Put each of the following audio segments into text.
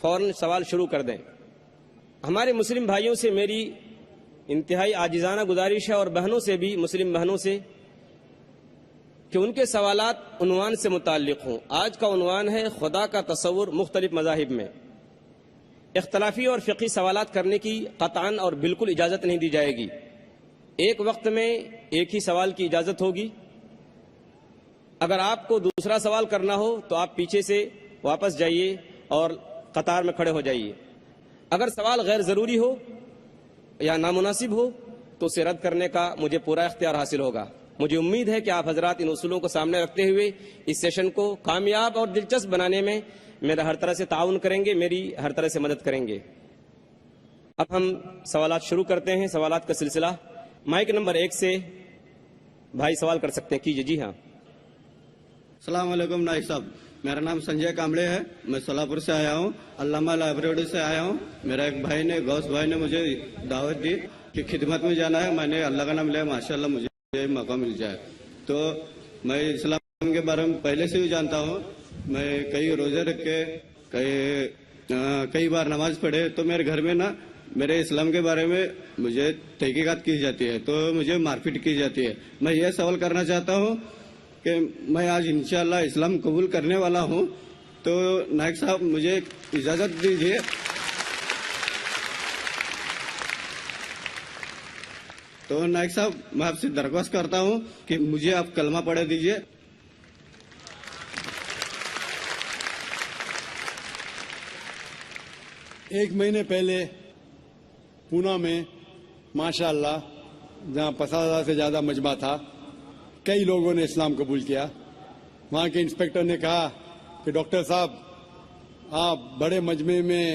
فوراً سوال شروع کر دیں۔ ہمارے مسلم بھائیوں سے میری انتہائی عاجزانہ گزارش ہے، اور بہنوں سے بھی، مسلم بہنوں سے، کہ ان کے سوالات عنوان سے متعلق ہوں۔ آج کا عنوان ہے خدا کا تصور مختلف مذاہب میں۔ اختلافی اور فقہی سوالات کرنے کی قطعاً اور بالکل اجازت نہیں دی جائے گی۔ ایک وقت میں ایک ہی سوال کی اجازت ہوگی۔ اگر آپ کو دوسرا سوال کرنا ہو تو آپ پیچھے سے واپس جائیے اور قطار میں کھڑے ہو جائیے۔ اگر سوال غیر ضروری ہو یا نامناسب ہو تو اسے رد کرنے کا مجھے پورا اختیار حاصل ہوگا۔ مجھے امید ہے کہ آپ حضرات ان اصولوں کو سامنے رکھتے ہوئے اس سیشن کو کامیاب اور دلچسپ بنانے میں میرا ہر طرح سے تعاون کریں گے، میری ہر طرح سے مدد کریں گے۔ اب ہم سوالات شروع کرتے ہیں، سوالات کا سلسلہ۔ مائک نمبر 1 سے بھائی سوال کر سکتے ہیں، کیجیے۔ جی ہاں۔ السلام علیکم نائک صاحب، میرا نام سنجے کامڑے ہے، میں سولاپور سے آیا ہوں، علامہ لائبریری سے آیا ہوں۔ میرا ایک بھائی نے، غوث بھائی نے مجھے دعوت دی کہ خدمت میں جانا ہے۔ میں نے اللہ کا نام لیا، ماشاءاللہ مجھے یہ موقع مل جائے۔ تو میں اسلام کے بارے میں پہلے سے بھی جانتا ہوں، میں کئی روزے رکھ کے کئی بار نماز پڑھے، تو میرے گھر میں نا میرے اسلام کے بارے میں مجھے تحقیقات کی جاتی ہے، تو مجھے مارپیٹ کی جاتی ہے۔ میں یہ سوال کرنا چاہتا ہوں کہ میں آج انشاءاللہ اسلام قبول کرنے والا ہوں، تو نائک صاحب مجھے اجازت دیجیے۔ تو نائک صاحب میں آپ سے درخواست کرتا ہوں کہ مجھے آپ کلمہ پڑھ دیجیے۔ ایک مہینے پہلے پونا میں ماشاءاللہ جہاں 50,000 سے زیادہ مجمع تھا، کئی لوگوں نے اسلام قبول کیا۔ وہاں کے انسپیکٹر نے کہا کہ ڈاکٹر صاحب آپ بڑے مجمع میں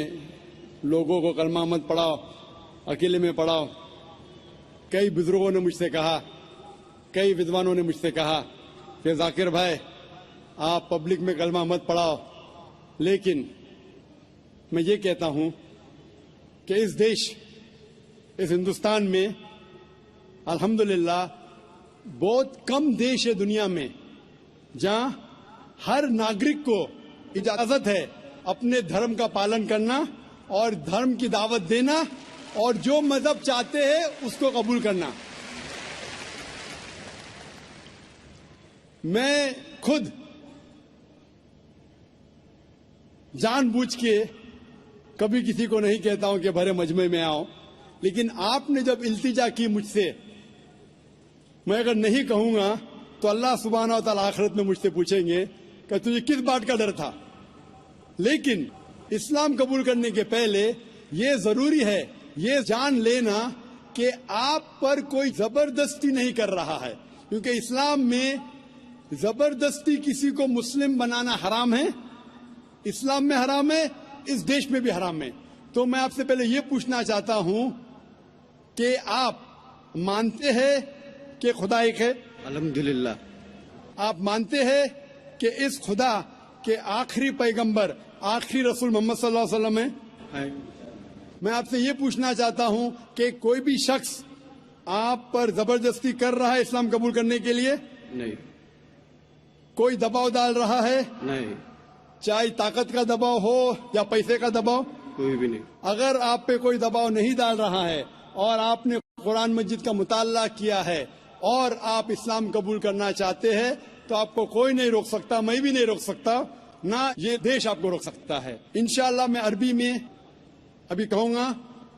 لوگوں کو کلمہ مت پڑھاؤ، اکیلے میں پڑھاؤ۔ کئی بزرگوں نے مجھ سے کہا، کئی ودوانوں نے مجھ سے کہا کہ ذاکر بھائی آپ پبلک میں کلمہ مت پڑھاؤ، لیکن میں یہ کہتا ہوں کہ اس دیش، اس ہندوستان میں الحمدللہ بہت کم دیش ہے دنیا میں جہاں ہر ناگرک کو اجازت ہے اپنے دھرم کا پالن کرنا اور دھرم کی دعوت دینا اور جو مذہب چاہتے ہیں اس کو قبول کرنا۔ میں خود جان بوجھ کے کبھی کسی کو نہیں کہتا ہوں کہ بھرے مجمع میں آؤ، لیکن آپ نے جب التجا کی مجھ سے، میں اگر نہیں کہوں گا تو اللہ سبحانہ و تعالیٰ آخرت میں مجھ سے پوچھیں گے کہ تجھے کس بات کا ڈر تھا۔ لیکن اسلام قبول کرنے کے پہلے یہ ضروری ہے یہ جان لینا کہ آپ پر کوئی زبردستی نہیں کر رہا ہے، کیونکہ اسلام میں زبردستی کسی کو مسلم بنانا حرام ہے، اسلام میں حرام ہے، اس دیش میں بھی حرام ہے۔ تو میں آپ سے پہلے یہ پوچھنا چاہتا ہوں کہ آپ مانتے ہیں کہ خدا ایک ہے؟ الحمدللہ۔ آپ مانتے ہیں کہ اس خدا کے آخری پیغمبر، آخری رسول محمد صلی اللہ علیہ وسلم ہیں؟ میں آپ سے یہ پوچھنا چاہتا ہوں کہ کوئی بھی شخص آپ پر زبردستی کر رہا ہے اسلام قبول کرنے کے لیے؟ نہیں۔ کوئی دباؤ ڈال رہا ہے؟ نہیں۔ چاہے طاقت کا دباؤ ہو یا پیسے کا دباؤ؟ کوئی بھی نہیں۔ اگر آپ پہ کوئی دباؤ نہیں ڈال رہا ہے اور آپ نے قرآن مجید کا مطالعہ کیا ہے اور آپ اسلام قبول کرنا چاہتے ہیں تو آپ کو کوئی نہیں روک سکتا، میں بھی نہیں روک سکتا، نہ یہ دیش آپ کو روک سکتا ہے۔ انشاءاللہ میں عربی میں ابھی کہوں گا،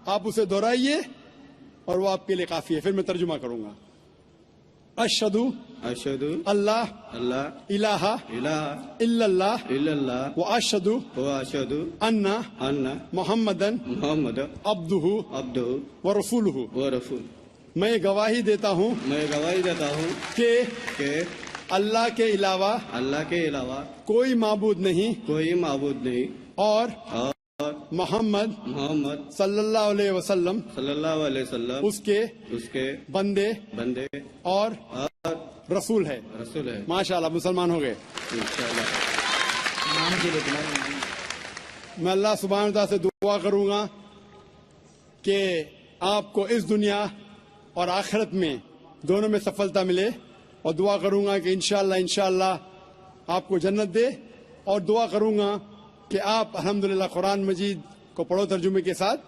آپ اسے دہرائیے اور وہ آپ کے لیے کافی ہے، پھر میں ترجمہ کروں گا۔ اشہدو اللہ الہ الا اللہ واشہدو ان محمدن عبدہ ورسولہ۔ میں گواہی دیتا ہوں کہ اللہ کے علاوہ کوئی معبود نہیں اور محمد صلی اللہ علیہ وسلم اس کے بندے اور رسول ہے۔ ماشاءاللہ مسلمان ہو گئے۔ میں اللہ سبحانہ وتعالیٰ سے دعا کروں گا کہ آپ کو اس دنیا اور آخرت میں دونوں میں سفلتا ملے، اور دعا کروں گا کہ انشاءاللہ آپ کو جنت دے، اور دعا کروں گا کہ آپ الحمدللہ قرآن مجید کو پڑھو ترجمے کے ساتھ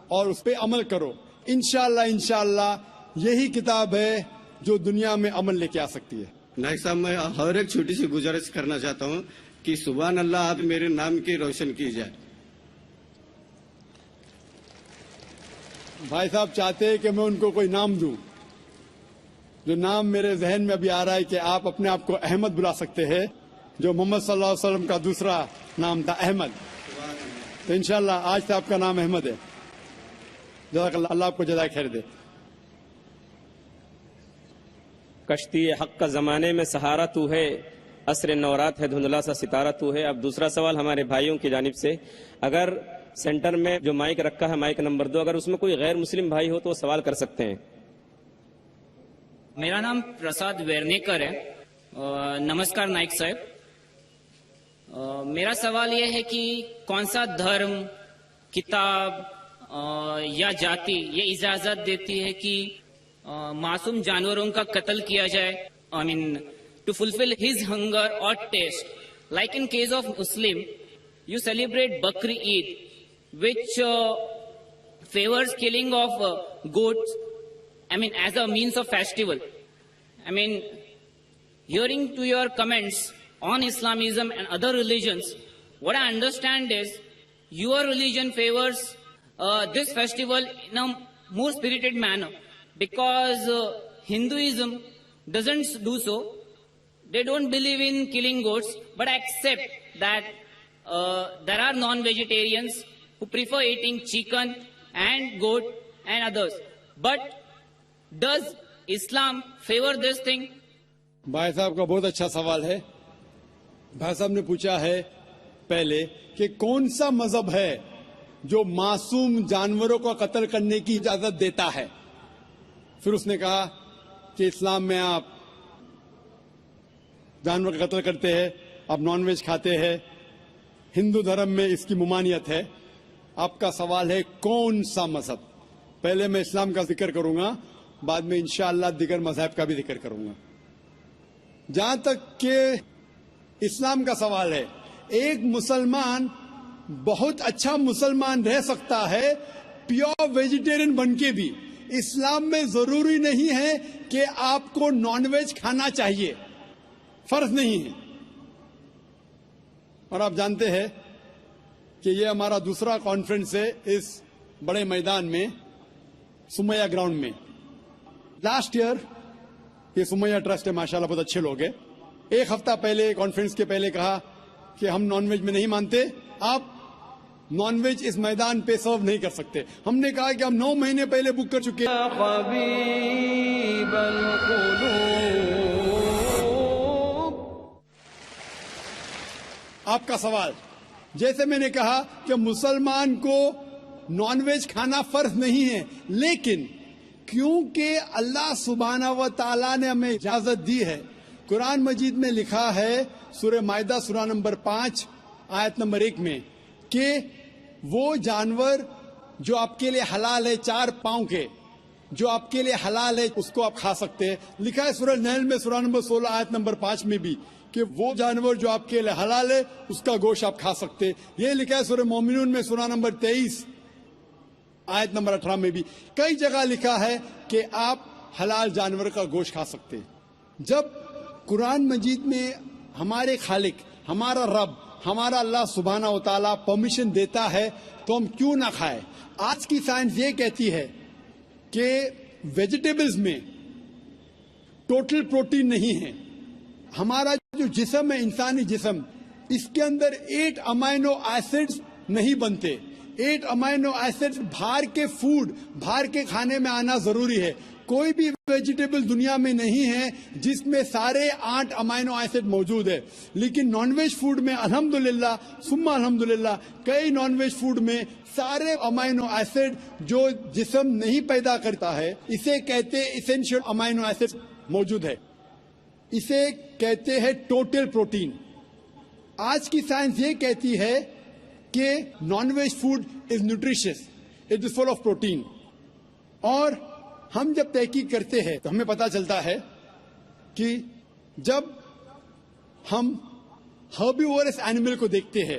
اور اس پہ عمل کرو. انشاءاللہ یہی کتاب ہے جو دنیا میں عمل لے کے آ سکتی ہے. نائک صاحب میں اور ایک چھوٹی سی گزارش کرنا چاہتا ہوں کہ سبحان اللہ آپ میرے نام کی روشن کی جائے. بھائی صاحب چاہتے ہیں کہ میں ان کو کوئی نام دوں. جو نام میرے ذہن میں ابھی آ رہا ہے کہ آپ اپنے آپ کو احمد بلا سکتے ہیں, جو محمد صلی اللہ علیہ وسلم کا دوسرا نام تھا احمد. تو انشاءاللہ آج سے آپ کا نام احمد ہے. جزاک اللہ, اللہ آپ کو جزائے خیر دے. کشتی حق کا زمانے میں سہارا تو ہے, عصر نورات ہے دھندلا سا ستارہ تو ہے. اب دوسرا سوال ہمارے بھائیوں کی جانب سے, اگر سینٹر میں جو مائک رکھا ہے مائک نمبر 2, اگر اس میں کوئی غیر مسلم بھائی ہو تو وہ سوال کر سکتے ہیں. میرا نام پرساد ویرنیکر ہے. نمسکار نائک صاحب. میرا سوال یہ ہے کہ کون سا دھرم, کتاب یا جاتی یہ اجازت دیتی ہے کہ معصوم جانوروں کا قتل کیا جائے, I mean to fulfill his hunger or taste. Like in case of Muslim, you celebrate Bakri Eid, which favors killing of goats, I mean as a means of festival. I mean, hearing to your comments on Islamism and other religions, what I understand is your religion favors this festival in a more spirited manner, because Hinduism doesn't do so. They don't believe in killing goats, but accept that there are non-vegetarians who prefer eating chicken and goat and others. But does Islam favor this thing? بھائی صاحب کا بہت اچھا سوال ہے. بھائی صاحب نے پوچھا ہے پہلے کہ کون سا مذہب ہے جو معصوم جانوروں کو قتل کرنے کی اجازت دیتا ہے. پھر اس نے کہا کہ اسلام میں آپ جانور کا قتل کرتے ہیں, آپ نان ویج کھاتے ہیں, ہندو دھرم میں اس کی ممانعت ہے. آپ کا سوال ہے کون سا مذہب. پہلے میں اسلام کا ذکر کروں گا, بعد میں انشاءاللہ دیگر مذہب کا بھی ذکر کروں گا. جہاں تک کہ اسلام کا سوال ہے, ایک مسلمان بہت اچھا مسلمان رہ سکتا ہے پیور ویجیٹیرین بن کے بھی. اسلام میں ضروری نہیں ہے کہ آپ کو نان ویج کھانا چاہیے, فرض نہیں ہے. اور آپ جانتے ہیں کہ یہ ہمارا دوسرا کانفرنس ہے اس بڑے میدان میں, سمیہ گراؤنڈ میں. لاسٹ ایئر یہ سمیہ ٹرسٹ ہے, ماشاءاللہ بہت اچھے لوگ ہیں. ایک ہفتہ پہلے کانفرنس کے پہلے کہا کہ ہم نان ویج میں نہیں مانتے, آپ نان ویج اس میدان پہ سرو نہیں کر سکتے. ہم نے کہا کہ ہم 9 مہینے پہلے بک کر چکے ہیں. آپ کا سوال, جیسے میں نے کہا کہ مسلمان کو نان ویج کھانا فرض نہیں ہے, لیکن کیونکہ اللہ سبحانہ و تعالیٰ نے ہمیں اجازت دی ہے. قرآن مجید میں لکھا ہے سورہ مائدہ سورہ نمبر 5 آیت نمبر 1 میں کہ وہ جانور جو آپ کے لیے حلال ہے 4 پاؤں کے, جو آپ کے لیے حلال ہے اس کو آپ کھا سکتے ہیں. لکھا ہے سورہ نحل میں سورہ نمبر 16 آیت نمبر 5 میں بھی کہ وہ جانور جو آپ کے لیے حلال ہے اس کا گوشت آپ کھا سکتے. یہ لکھا ہے سورہ مومنون میں سورہ نمبر 23 آیت نمبر 18 میں بھی. کئی جگہ لکھا ہے کہ آپ حلال جانور کا گوشت کھا سکتے. جب قرآن مجید میں ہمارے خالق, ہمارا رب, ہمارا اللہ سبحانہ و تعالیٰ پرمیشن دیتا ہے تو ہم کیوں نہ کھائیں. آج کی سائنس یہ کہتی ہے کہ ویجیٹیبلز میں ٹوٹل پروٹین نہیں ہے. ہمارا جو جسم ہے, انسانی جسم, اس کے اندر 8 امائنو ایسڈز نہیں بنتے. 8 امائنو ایسڈز باہر کے فوڈ, باہر کے کھانے میں آنا ضروری ہے. کوئی بھی ویجیٹیبل دنیا میں نہیں ہے جس میں سارے 8 امائنو ایسڈ موجود ہے. لیکن نان ویج فوڈ میں الحمدللہ ثم الحمدللہ کئی نان ویج فوڈ میں سارے امائنو ایسڈ جو جسم نہیں پیدا کرتا ہے, اسے کہتے ایسینشیل امائنو ایسڈ موجود ہے. اسے کہتے ہیں ٹوٹل پروٹین. آج کی سائنس یہ کہتی ہے کہ non veg food is nutritious, it is full of protein. اور ہم جب تحقیق کرتے ہیں تو ہمیں پتا چلتا ہے کہ جب ہم ہربیورس اینیمل کو دیکھتے ہیں,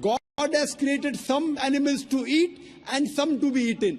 God has created some animals to eat and some to be eaten.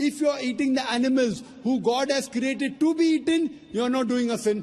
If you are eating the animals who God has created to be eaten, you are not doing a sin.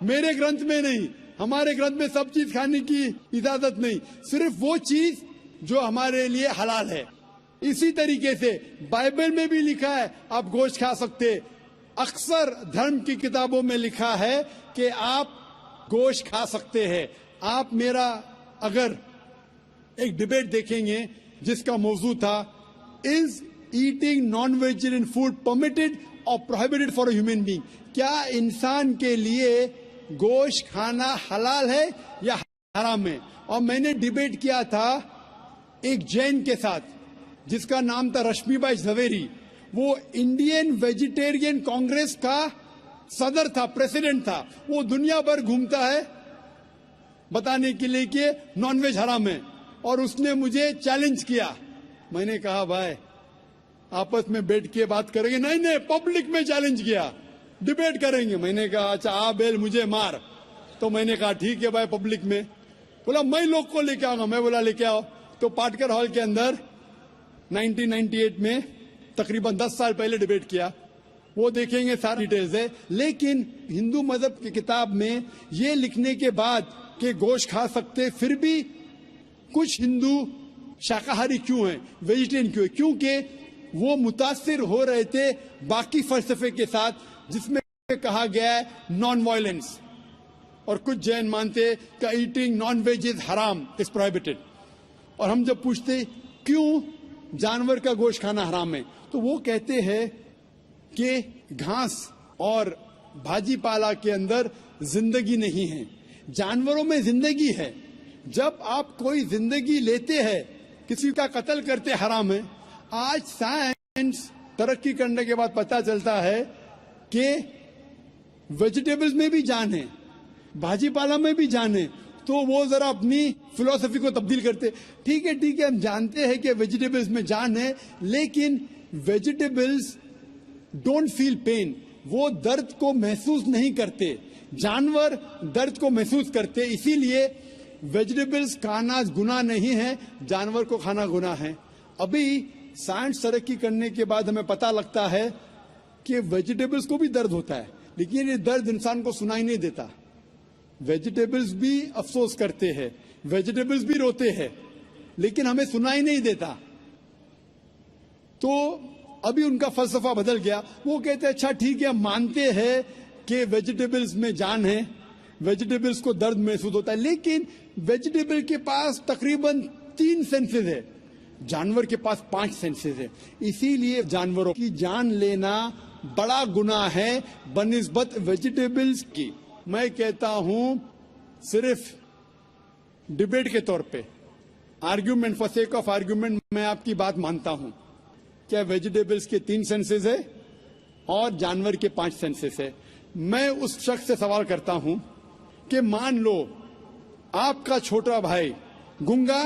میرے گرنتھ میں نہیں, ہمارے گرنتھ میں سب چیز کھانے کی اجازت نہیں, صرف وہ چیز جو ہمارے لیے حلال ہے. اسی طریقے سے بائبل میں بھی لکھا ہے آپ گوشت کھا سکتے. اکثر دھرم کی کتابوں میں لکھا ہے کہ آپ گوشت کھا سکتے ہیں. آپ میرا اگر ایک ڈبیٹ دیکھیں گے جس کا موضوع تھا is eating non vegetarian food permitted اور prohibited for a human being, کیا انسان کے لیے گوشت کھانا حلال ہے یا حرام ہے. اور میں نے ڈبیٹ کیا تھا ایک جین کے ساتھ جس کا نام تھا رشمی بائی جھویری. وہ انڈین ویجیٹیرین کانگریس کا صدر تھا, پریزیڈنٹ تھا. وہ دنیا بھر گھومتا ہے بتانے کے لیے کہ نان ویج حرام ہے, اور اس نے مجھے چیلنج کیا. میں نے کہا بھائی آپس میں بیٹھ کے بات کریں گے. نہیں, پبلک میں چیلنج کیا, ڈبیٹ کریں گے. میں نے کہا اچھا آ بیل مجھے مار. تو میں نے کہا ٹھیک ہے بھائی پبلک میں. بولا میں لوگ کو لے کے آؤں گا. میں بولا لے کے آؤ. تو پاٹکر ہال کے اندر 1998 میں تقریباً 10 سال پہلے ڈبیٹ کیا. وہ دیکھیں گے ساری ڈیٹیلز ہے. لیکن ہندو مذہب کی کتاب میں یہ لکھنے کے بعد کہ گوشت کھا سکتے, پھر بھی کچھ ہندو شاکاہاری کیوں ہیں, ویجیٹیرین کیوں ہیں, کیونکہ وہ متاثر ہو رہے تھے باقی فلسفے کے ساتھ جس میں کہا گیا ہے نان وائلنس. اور کچھ جین مانتے کہ ایٹنگ نان ویج از حرام, از پروہیبٹڈ. اور ہم جب پوچھتے کیوں جانور کا گوشت کھانا حرام ہے, تو وہ کہتے ہیں کہ گھاس اور بھاجی پالا کے اندر زندگی نہیں ہے, جانوروں میں زندگی ہے. جب آپ کوئی زندگی لیتے ہیں, کسی کا قتل کرتے حرام ہے. آج سائنس ترقی کرنے کے بعد پتہ چلتا ہے کہ ویجیٹیبلز میں بھی جان ہے, بھاجی پالا میں بھی جان ہے. تو وہ ذرا اپنی فلسفی کو تبدیل کرتے. ٹھیک ہے ہم جانتے ہیں کہ ویجیٹیبلز میں جان ہے, لیکن ویجیٹیبلز ڈونٹ فیل پین, وہ درد کو محسوس نہیں کرتے. جانور درد کو محسوس کرتے. اسی لیے ویجیٹیبلز کھانا گناہ نہیں ہے, جانور کو کھانا گناہ ہے. ابھی سائنس ترقی کرنے کے بعد ہمیں پتہ لگتا ہے کہ ویجیٹیبلز کو بھی درد ہوتا ہے, لیکن یہ درد انسان کو سنائی نہیں دیتا. ویجیٹیبلز بھی افسوس کرتے ہیں, ویجیٹیبلز بھی روتے ہیں, لیکن ہمیں سنائی نہیں دیتا. تو ابھی ان کا فلسفہ بدل گیا. وہ کہتے ہیں اچھا ٹھیک ہے ہم مانتے ہیں کہ ویجیٹیبلز میں جان ہے, ویجیٹیبلز کو درد محسوس ہوتا ہے, لیکن ویجیٹیبل کے پاس تقریباً 3 سینسز ہے, جانور کے پاس 5 سینسز ہے. اسی لیے جانوروں کی جان لینا بڑا گناہ ہے بنسبت ویجیٹیبلز کی. میں کہتا ہوں صرف ڈبیٹ کے طور پہ, argument for sake of argument, میں آپ کی بات مانتا ہوں. کیا ویجیٹیبلز کے 3 سینسز ہے اور جانور کے 5 سینسز ہے. میں اس شخص سے سوال کرتا ہوں کہ مان لو آپ کا چھوٹا بھائی گنگا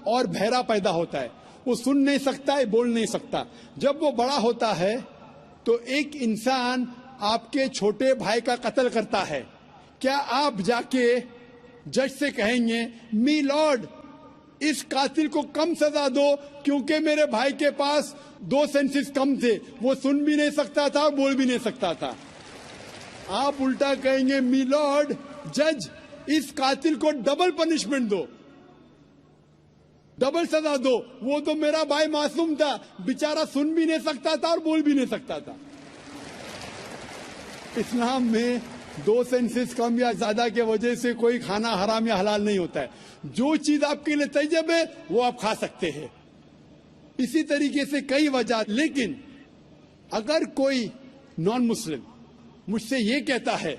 اور بہرا پیدا ہوتا ہے, وہ سن نہیں سکتا ہے, بول نہیں سکتا. جب وہ بڑا ہوتا ہے تو ایک انسان آپ کے چھوٹے بھائی کا قتل کرتا ہے. کیا آپ جا کے جج سے کہیں گے می لارڈ اس قاتل کو کم سزا دو کیونکہ میرے بھائی کے پاس 2 سینسز کم تھے, وہ سن بھی نہیں سکتا تھا, بول بھی نہیں سکتا تھا. آپ الٹا کہیں گے می لارڈ جج اس قاتل کو ڈبل پنشمنٹ دو, ڈبل سزا دو, وہ تو میرا بھائی معصوم تھا, بیچارہ سن بھی نہیں سکتا تھا اور بول بھی نہیں سکتا تھا. اسلام میں 2 سینسز کم یا زیادہ کی وجہ سے کوئی کھانا حرام یا حلال نہیں ہوتا ہے. جو چیز آپ کے لیے طیب ہے وہ آپ کھا سکتے ہیں. اسی طریقے سے کئی وجہ. لیکن اگر کوئی نان مسلم مجھ سے یہ کہتا ہے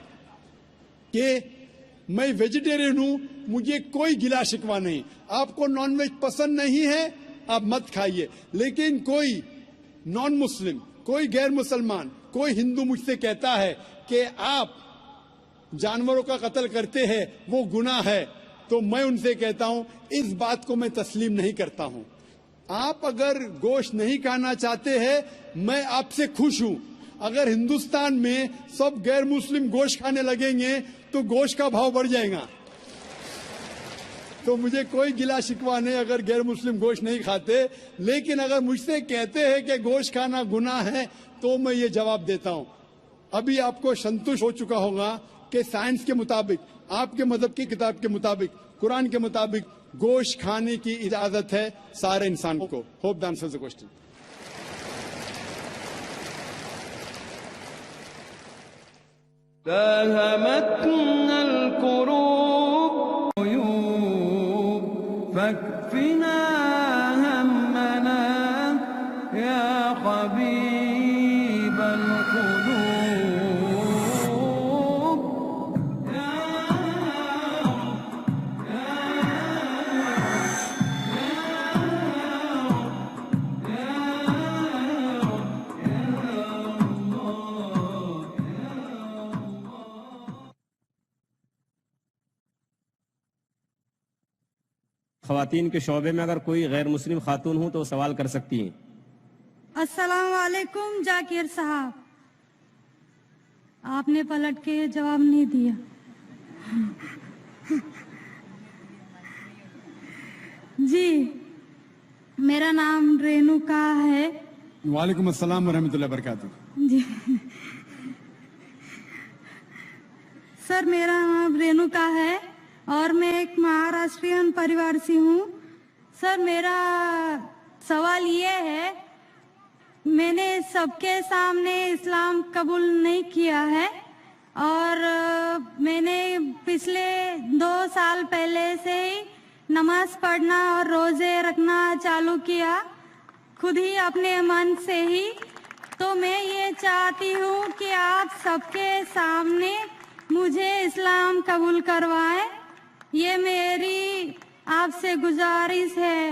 کہ میں ویجیٹیرین ہوں, مجھے کوئی گلا شکوہ نہیں, آپ کو نان ویج پسند نہیں ہے آپ مت کھائیے. لیکن کوئی نان مسلم, کوئی غیر مسلمان, کوئی ہندو مجھ سے کہتا ہے کہ آپ جانوروں کا قتل کرتے ہیں وہ گناہ ہے, تو میں ان سے کہتا ہوں اس بات کو میں تسلیم نہیں کرتا ہوں. آپ اگر گوشت نہیں کھانا چاہتے ہیں میں آپ سے خوش ہوں. اگر ہندوستان میں سب غیر مسلم گوشت کھانے لگیں گے تو گوشت کا بھاؤ بڑھ جائے گا. تو مجھے کوئی گلا شکوہ نہیں اگر غیر مسلم گوشت نہیں کھاتے. لیکن اگر مجھ سے کہتے ہیں کہ گوشت کھانا گناہ ہے تو میں یہ جواب دیتا ہوں. ابھی آپ کو سنتوش ہو چکا ہوگا کے سائنس کے مطابق، آپ کے مذہب کی کتاب کے مطابق، قرآن کے مطابق گوشت کھانے کی اجازت ہے سارے انسانوں کو. Hope that answers the question. داهمتنا الكروب عيوب فاكفنا همنا يا حبيب القلوب. خواتین کے شعبے میں اگر کوئی غیر مسلم خاتون ہوں تو سوال کر سکتی ہیں. السلام علیکم ذاکر صاحب، آپ نے پلٹ کے جواب نہیں دیا. جی میرا نام رینوکا ہے. وعلیکم السلام ورحمۃ اللہ وبرکاتہ. جی سر میرا نام رینوکا ہے اور میں ایک مہاراشٹرین پریوار سے ہوں. سر میرا سوال یہ ہے، میں نے سب کے سامنے اسلام قبول نہیں کیا ہے اور میں نے پچھلے 2 سال پہلے سے ہی نماز پڑھنا اور روزے رکھنا چالو کیا خود ہی اپنے من سے ہی. تو میں یہ چاہتی ہوں کہ آپ سب کے سامنے مجھے اسلام قبول کروائیں، یہ میری آپ سے گزارش ہے.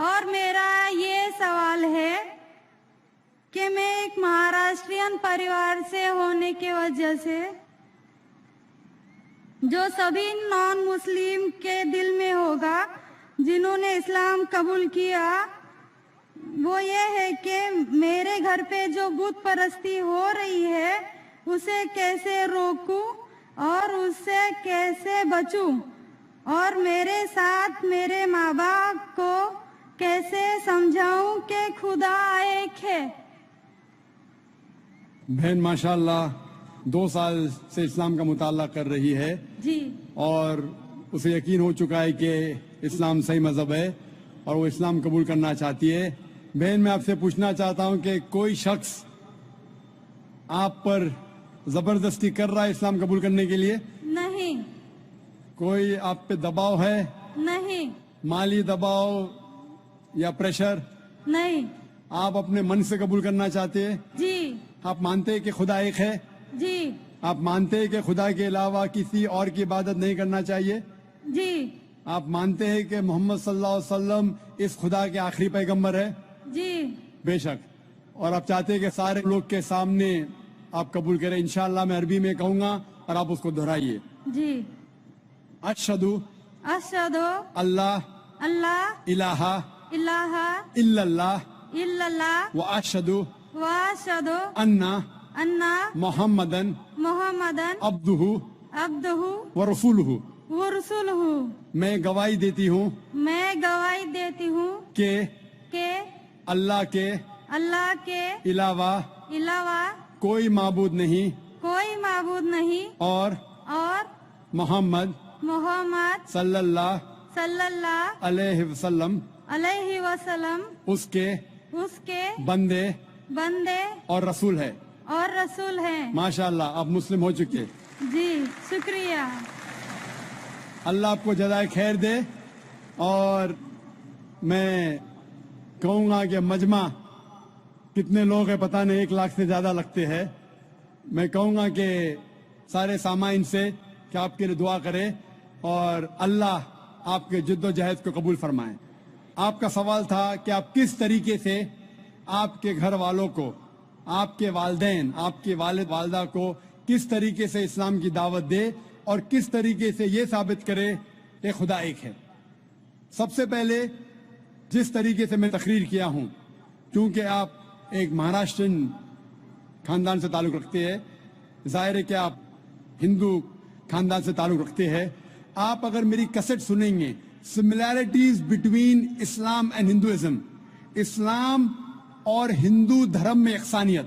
اور میرا یہ سوال ہے کہ میں ایک مہاراشٹرین پریوار سے ہونے کی وجہ سے جو سبھی نان مسلم کے دل میں ہوگا جنہوں نے اسلام قبول کیا، وہ یہ ہے کہ میرے گھر پہ جو بت پرستی ہو رہی ہے اسے کیسے روکوں اور اس سے کیسے بچوں، اور میرے ساتھ میرے ماں باپ کو کیسے سمجھاؤں کہ خدا ایک ہے. بہن ماشاءاللہ 2 سال سے اسلام کا مطالعہ کر رہی ہے جی اور اسے یقین ہو چکا ہے کہ اسلام صحیح مذہب ہے اور وہ اسلام قبول کرنا چاہتی ہے. بہن میں آپ سے پوچھنا چاہتا ہوں کہ کوئی شخص آپ پر زبردستی کر رہا ہے اسلام قبول کرنے کے لیے؟ نہیں. کوئی آپ پہ دباؤ ہے؟ نہیں. مالی دباؤ یا پریشر؟ نہیں. آپ اپنے من سے قبول کرنا چاہتے ہیں؟ جی. آپ مانتے ہیں کہ خدا ایک ہے؟ جی. آپ مانتے ہیں کہ خدا کے علاوہ کسی اور کی عبادت نہیں کرنا چاہیے؟ جی. آپ مانتے ہیں کہ محمد صلی اللہ علیہ وسلم اس خدا کے آخری پیغمبر ہے؟ جی. بے شک. اور آپ چاہتے ہیں کہ سارے لوگ کے سامنے آپ قبول کریں. انشاءاللہ میں عربی میں کہوں گا اور آپ اس کو دہرائیے. جی. اشہدو اشہدو اللہ اللہ الہ الہ الا اللہ الا اللہ واشہدو واشہدو انا انا محمدن محمدن عبدہ عبدہ ورسولہ. ورسولہ. میں گواہی دیتی ہوں میں گواہی دیتی ہوں کہ اللہ کے علاوہ کوئی معبود نہیں اور محمد صلی اللہ علیہ وسلم اس کے بندے اور رسول ہے. ماشاءاللہ آپ مسلم ہو چکے. جی شکریہ. اللہ آپ کو جزائے خیر دے. اور میں کہوں گا کہ مجمع کتنے لوگ ہیں پتہ نہیں، 1 لاکھ سے زیادہ لگتے ہیں. میں کہوں گا کہ سارے سامعین سے کہ آپ کے لیے دعا کریں اور اللہ آپ کے جد و جہد کو قبول فرمائیں. آپ کا سوال تھا کہ آپ کس طریقے سے آپ کے گھر والوں کو، آپ کے والدین، آپ کے والد والدہ کو کس طریقے سے اسلام کی دعوت دے اور کس طریقے سے یہ ثابت کرے کہ خدا ایک ہے. سب سے پہلے جس طریقے سے میں تقریر کیا ہوں، کیونکہ آپ ایک مہاراشٹرین خاندان سے تعلق رکھتے ہیں، ظاہر ہے کہ آپ ہندو خاندان سے تعلق رکھتے ہیں. آپ اگر میری کیسٹ سنیں گے similarities between Islam and Hinduism, Islam اور ہندو دھرم میں یکسانیت،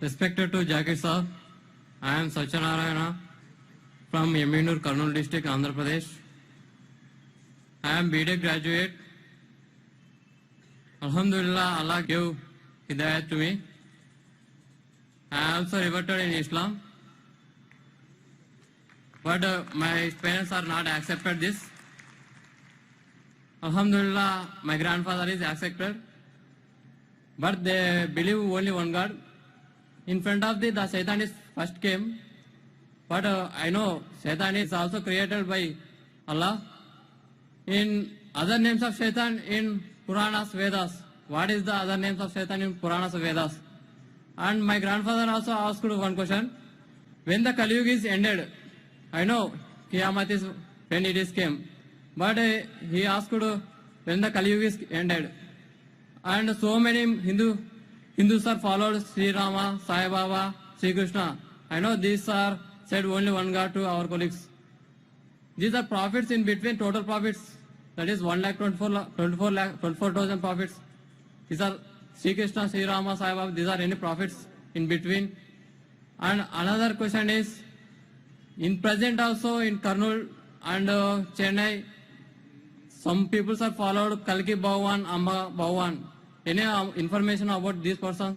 Respected to Jakir Saab, I am Satyanarayana from Yeminur, Kurnool district, Andhra Pradesh. I am BTech graduate. Alhamdulillah, Allah gave hidayat to me. I also reverted in Islam, but my parents are not accepted this. Alhamdulillah, my grandfather is accepted, but they believe only one God. In front of the Satan is first came, but I know Satan is also created by Allah. In other names of Satan in Puranas, Vedas, what is the other names of Satan in Puranas, Vedas? And my grandfather also asked one question: when the Kali Yuga is ended, I know Qiyamah is when it is came, but he asked when the Kali Yuga is ended, and so many Hindus are followed Sri Rama, Sai Baba, Sri Krishna. I know these are said only one God to our colleagues. These are prophets in between, total prophets, that is 1,24,000 prophets. These are Sri Krishna, Sri Rama, Sai Baba, these are any prophets in between. And another question is, in present also in Kurnool and Chennai, some people are followed Kalki Bhagavan, Amba Bhagavan. any information about this person?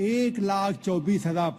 1,24,000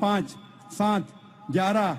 5, 7, 11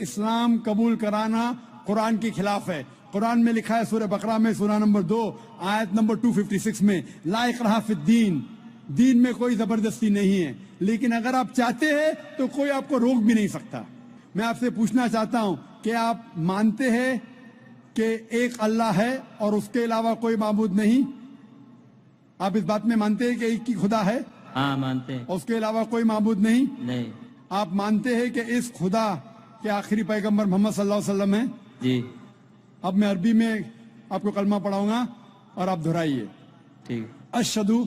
اسلام قبول کرانا قرآن کے خلاف ہے. قرآن میں لکھا ہے سورہ بقرہ میں سورہ نمبر 2 آیت نمبر 256 میں لا اکراہ فی الدین، دین میں کوئی زبردستی نہیں ہے، لیکن اگر آپ چاہتے ہیں تو کوئی آپ کو روک بھی نہیں سکتا. میں آپ سے پوچھنا چاہتا ہوں کہ آپ مانتے ہیں کہ ایک اللہ ہے اور اس کے علاوہ کوئی معبود نہیں؟ آپ اس بات میں مانتے ہیں کہ ایک ہی خدا ہے ہاں مانتے ہیں. اور اس کے علاوہ کوئی معبود نہیں؟ نہیں. آپ مانتے ہیں کہ اس خدا کے آخری پیغمبر محمد صلی اللہ علیہ وسلم ہیں؟ جی اب میں عربی میں آپ کو کلمہ پڑھاؤں گا اور آپ دہرائیے. ٹھیک. اشہدو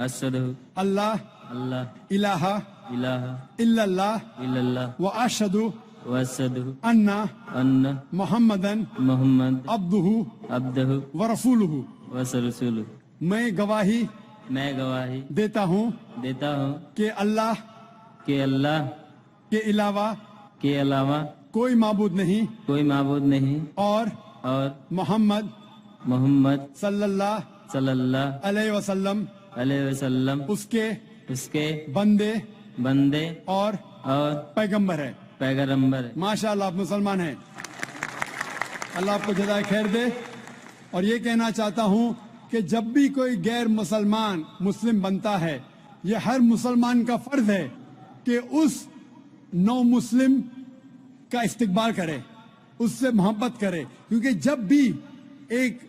اشہدو اللہ اللہ الہ الہ الا اللہ الا اللہ و اشہدو واشہدو ان ان محمدن محمد عبدہ عبدہ و رسولہ. ورسولہ. میں گواہی میں گواہی دیتا ہوں دیتا ہوں کہ اللہ کہ اللہ کے علاوہ کے علاوہ کوئی معبود نہیں کوئی معبود نہیں اور اور محمد محمد صلی اللہ صلی اللہ علیہ وسلم علیہ وسلم اس کے بندے اور پیغمبر ہے. پیغمبر ہے. ماشاءاللہ آپ مسلمان ہیں. اللہ آپ کو جزائے خیر دے. اور یہ کہنا چاہتا ہوں کہ جب بھی کوئی غیر مسلمان مسلم بنتا ہے، یہ ہر مسلمان کا فرض ہے کہ اس نو مسلم کا استقبال کرے، اس سے محبت کرے، کیونکہ جب بھی ایک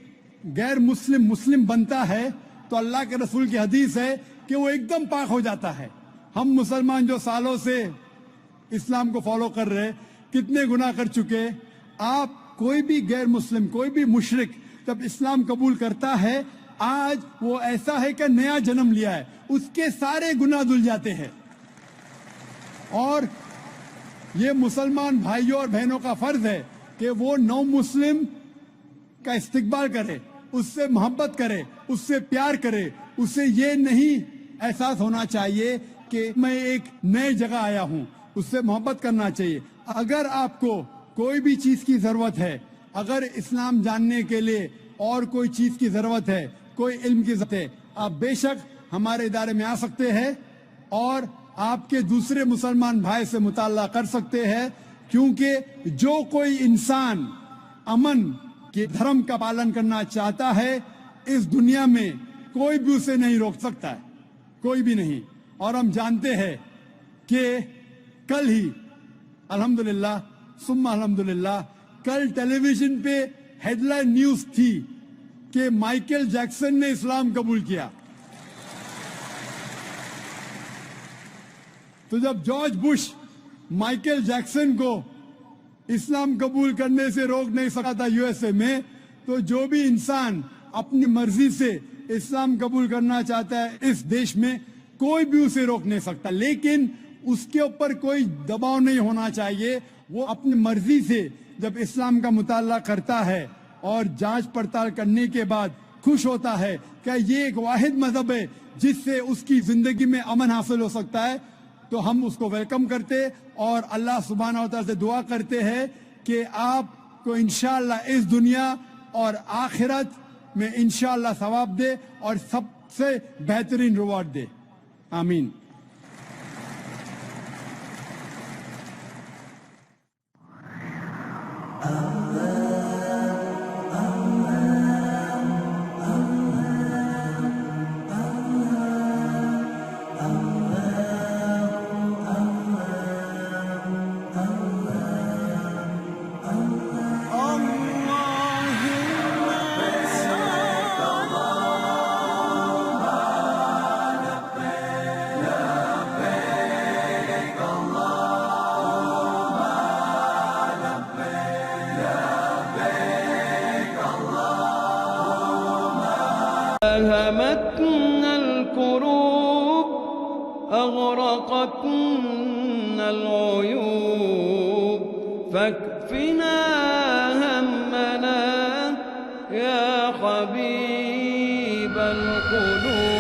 غیر مسلم بنتا ہے تو اللہ کے رسول کی حدیث ہے کہ وہ ایک دم پاک ہو جاتا ہے. ہم مسلمان جو سالوں سے اسلام کو فالو کر رہے کتنے گناہ کر چکے. آپ کوئی بھی غیر مسلم، کوئی بھی مشرک جب اسلام قبول کرتا ہے، آج وہ ایسا ہے کہ نیا جنم لیا ہے، اس کے سارے گناہ دھل جاتے ہیں. اور یہ مسلمان بھائیوں اور بہنوں کا فرض ہے کہ وہ نو مسلم کا استقبال کرے، اس سے محبت کرے، اس سے پیار کرے. اسے یہ نہیں احساس ہونا چاہیے کہ میں ایک نئے جگہ آیا ہوں. اس سے محبت کرنا چاہیے. اگر آپ کو کوئی بھی چیز کی ضرورت ہے، اگر اسلام جاننے کے لیے اور کوئی چیز کی ضرورت ہے، کوئی علم کی ضرورت ہے، آپ بے شک ہمارے ادارے میں آ سکتے ہیں اور آپ کے دوسرے مسلمان بھائی سے مطالعہ کر سکتے ہیں. کیونکہ جو کوئی انسان امن کے دھرم کا پالن کرنا چاہتا ہے، اس دنیا میں کوئی بھی اسے نہیں روک سکتا ہے، کوئی بھی نہیں. اور ہم جانتے ہیں کہ کل ہی الحمدللہ ثم الحمدللہ کل ٹیلی ویژن پہ ہیڈ لائن نیوز تھی کہ مائیکل جیکسن نے اسلام قبول کیا. تو جب جارج بش مائیکل جیکسن کو اسلام قبول کرنے سے روک نہیں سکا تھا یو ایس اے میں، تو جو بھی انسان اپنی مرضی سے اسلام قبول کرنا چاہتا ہے اس دیش میں، کوئی بھی اسے روک نہیں سکتا. لیکن اس کے اوپر کوئی دباؤ نہیں ہونا چاہیے. وہ اپنی مرضی سے جب اسلام کا مطالعہ کرتا ہے اور جانچ پڑتال کرنے کے بعد خوش ہوتا ہے کہ یہ ایک واحد مذہب ہے جس سے اس کی زندگی میں امن حاصل ہو سکتا ہے، تو ہم اس کو ویلکم کرتے اور اللہ سبحانہ و تعالیٰ سے دعا کرتے ہیں کہ آپ کو انشاءاللہ اس دنیا اور آخرت میں انشاءاللہ ثواب دے اور سب سے بہترین ریوارڈ دے. آمین. ألهمتنا الكروب أغرقتنا العيوب فاكفنا همنا يا حبيب القلوب.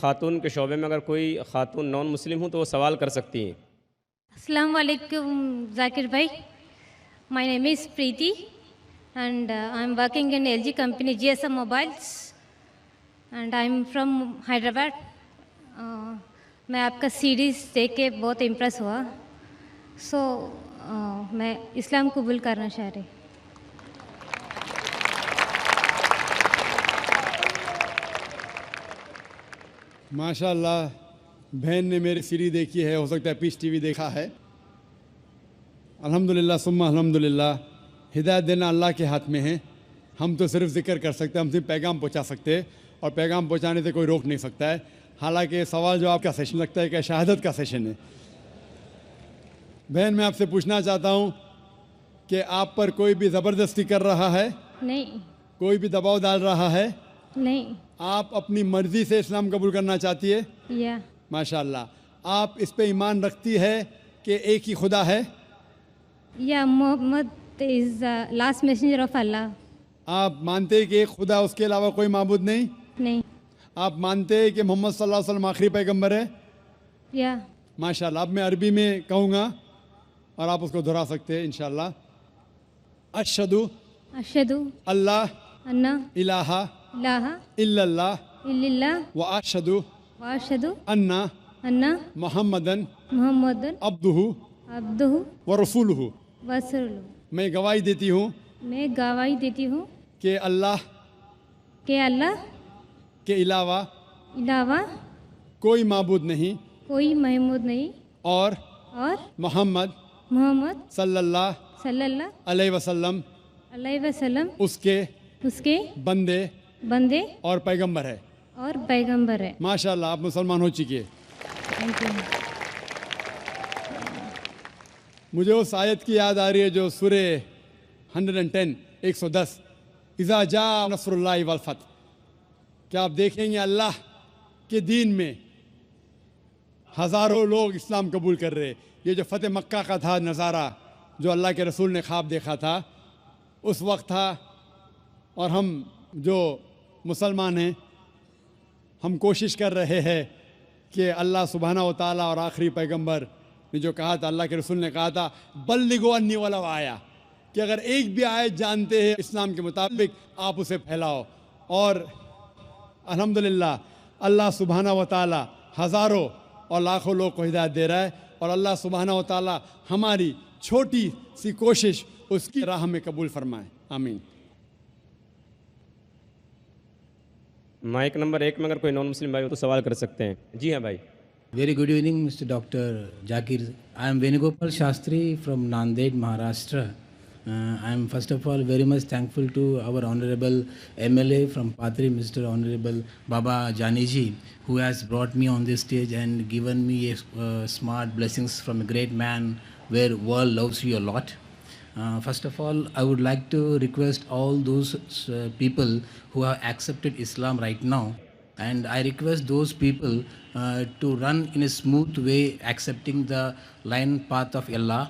خاتون کے شعبے میں اگر کوئی خاتون نان مسلم ہوں تو وہ سوال کر سکتی ہیں. Assalamu alaikum, Zakir bhai. My name is Preeti and I'm working in LG company GSM Mobiles and I'm from Hyderabad. میں آپ کا سیریز دیکھ کے بہت امپریس ہوا. سو میں اسلام قبول کرنا چاہ رہی. ماشاء اللہ بہن نے میری سیریز دیکھی ہے, ہو سکتا ہے پیس ٹی وی دیکھا ہے. الحمدللہ ثم الحمدللہ, ہدایت دینا اللہ کے ہاتھ میں ہے. ہم تو صرف ذکر کر سکتے ہیں, ہم صرف پیغام پہنچا سکتے ہیں اور پیغام پہنچانے سے کوئی روک نہیں سکتا ہے. حالانکہ سوال جواب کا سیشن لگتا ہے کہ شہادت کا سیشن ہے. بہن میں آپ سے پوچھنا چاہتا ہوں کہ آپ پر کوئی بھی زبردستی کر رہا ہے؟ نہیں. کوئی بھی دباؤ ڈال رہا ہے؟ نہیں. آپ اپنی مرضی سے اسلام قبول کرنا چاہتی ہے؟ یا ماشاء اللہ. آپ اس پہ ایمان رکھتی ہے کہ ایک ہی خدا ہے؟ یا محمد از لاسٹ میسنجر آف اللہ. آپ مانتے ہیں کہ ایک خدا, اس کے علاوہ کوئی معبود نہیں؟ نہیں. آپ مانتے ہیں کہ محمد صلی اللہ علیہ وسلم آخری پیغمبر ہے؟ یا ماشاء اللہ. اب میں عربی میں کہوں گا اور آپ اس کو دہرا سکتے ہیں انشاءاللہ. اشہدو اشہدو اللہ انہ الہ الہ الا اللہ الا اللہ و اشہدو واشہدو ان انہ محمدن محمد عبدہ عبدہ و رسولہ. ورسولہ. میں گواہی دیتی ہوں میں گواہی دیتی ہوں کہ اللہ کہ اللہ کے علاوہ علاوہ کوئی معبود نہیں کوئی محمود نہیں اور محمد محمد صلی اللہ صلی اللہ علیہ وسلم علیہ وسلم اس کے بندے بندے اور پیغمبر ہے. اور پیغمبر ہے. ماشاء اللہ آپ مسلمان ہو چکی ہے. Thank you. مجھے اس آیت کی یاد آ رہی ہے جو سورہ 110 110 اذا جاء نصر اللہ والفتح. کیا آپ دیکھیں گے اللہ کے دین میں ہزاروں لوگ اسلام قبول کر رہے. یہ جو فتح مکہ کا تھا نظارہ جو اللہ کے رسول نے خواب دیکھا تھا اس وقت تھا, اور ہم جو مسلمان ہیں ہم کوشش کر رہے ہیں کہ اللہ سبحانہ و تعالیٰ اور آخری پیغمبر نے جو کہا تھا, اللہ کے رسول نے کہا تھا بلغوا انی ولو آیا, کہ اگر ایک بھی آیت جانتے ہیں اسلام کے مطابق آپ اسے پھیلاؤ. اور الحمدللہ اللہ سبحانہ و تعالیٰ ہزاروں اور لاکھوں لوگ کو ہدایت دے رہا ہے, اور اللہ سبحانہ و تعالیٰ ہماری چھوٹی سی کوشش اس کی راہ میں قبول فرمائے. آمین. مائک نمبر 1 میں اگر کوئی نان مسلم بھائی ہو تو سوال کر سکتے ہیں. جی ہاں بھائی. Very good evening, Mr. Dr. Zakir. I am Venugopal Shastri from Nanded, Maharashtra. I am first of all very much thankful to our Honorable MLA from Patri, Mr. Honorable Baba Janiji, who has brought me on this stage and given me smart blessings from a great man where world loves you a lot. First of all, I would like to request all those people who have accepted Islam right now, and I request those people to run in a smooth way accepting the line path of Allah,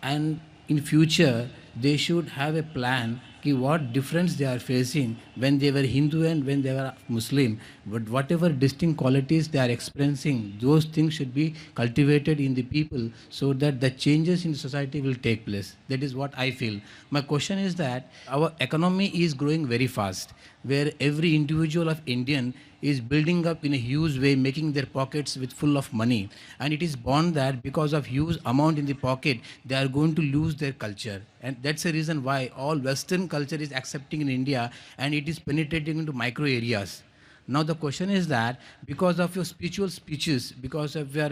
and in future they should have a plan ki what difference they are facing when they were Hindu and when they were Muslim, but whatever distinct qualities they are experiencing, those things should be cultivated in the people so that the changes in society will take place. That is what I feel. My question is that our economy is growing very fast, where every individual of Indian is building up in a huge way, making their pockets with full of money, and it is born that because of huge amount in the pocket they are going to lose their culture, and that's the reason why all Western culture is accepting in India and it is penetrating into micro areas. Now the question is that because of your spiritual speeches, because of your